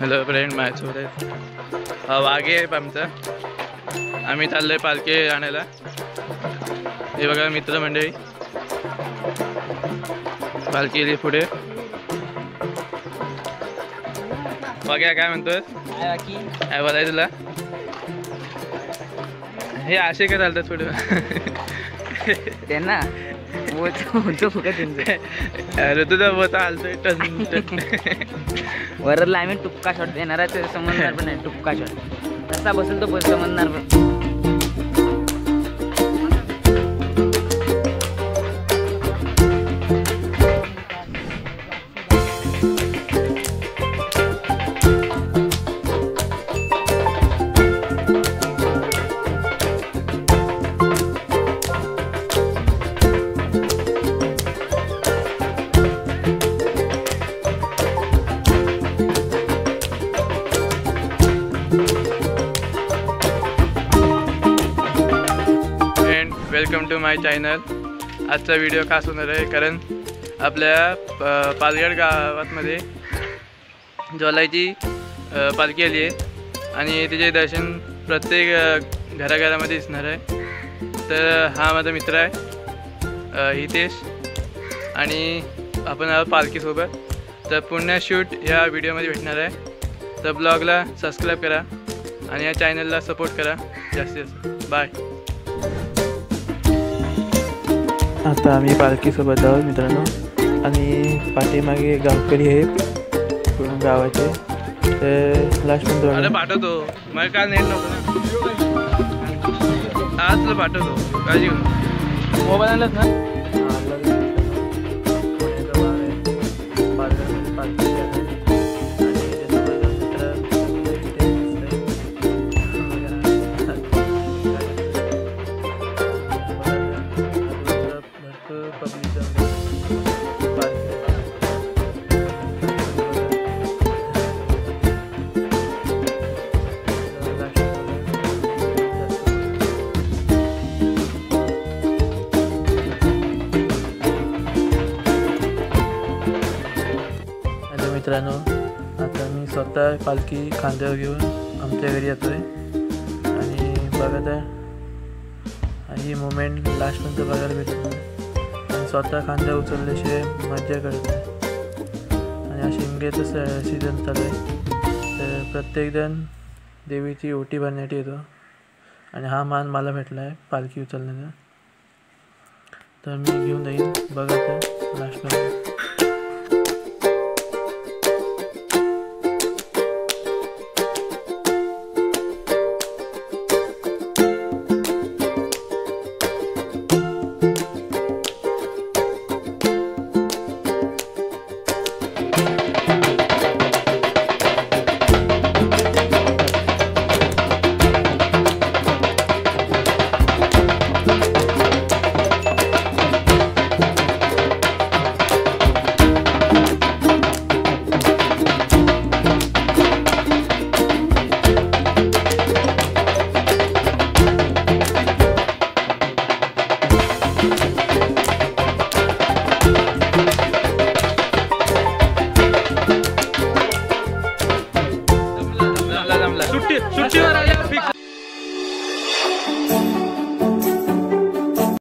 Hello friend, माझ्यासोबत वाघे आहे आमचा. आम्ही चाललोय पालखी आणायला. हे बघा मित्रमंडळी, पालखी गेली पुढे. वाघ्या काय म्हणतोय? काय बोलाय तुला? हे असे काय चालतात पुढे? त्यांना ऋतूचा बोता हालतोय. वरला आम्ही टुपका शॉट देणार आहे, ते समजणार पण नाही. टुपका शॉट कसा बसेल तो समजणार पण. Welcome to my channel. आजचा व्हिडिओ खास होणार आहे कारण आपल्या पालघर गावामध्ये ज्वालाची पालखी आली आहे आणि तिचे दर्शन प्रत्येक घराघरामध्ये दिसणार आहे. तर हा माझा मित्र आहे हितेश आणि आपण आहोत पालखीसोबत. तर पूर्ण शूट या व्हिडिओमध्ये भेटणार आहे. तर ब्लॉगला सबस्क्राईब करा आणि या चॅनलला सपोर्ट करा जास्तीत जास्त. बाय. आता आम्ही पालखीसोबत आहोत मित्रांनो आणि पाठीमागे गावकरी आहेत पूर्ण गावाचे. तर लास्ट अरे पाठवतो मग काय नेट नको ना, आज तुला पाठवतो. काळजी घेऊ. मोबाईल आणलाच ना. मित्रांनो, आता मी स्वतः पालखी खांद्यावर घेऊन आमच्या घरी येतो आहे आणि बघत आहे ही मोमेंट लास्टपर्यंत बघायला भेटतो. आणि स्वतः खांद्यावर उचलल्याशिवाय मजा करत आहे आणि हा शिमग्याचं सीझन चालू आहे. तर प्रत्येकजण देवीची ओटी भरण्यासाठी येतो आणि हा मान मला भेटला आहे पालखी उचलण्याचा. तर मी घेऊन जाईन, बघत आहे लास्टपर्यंत.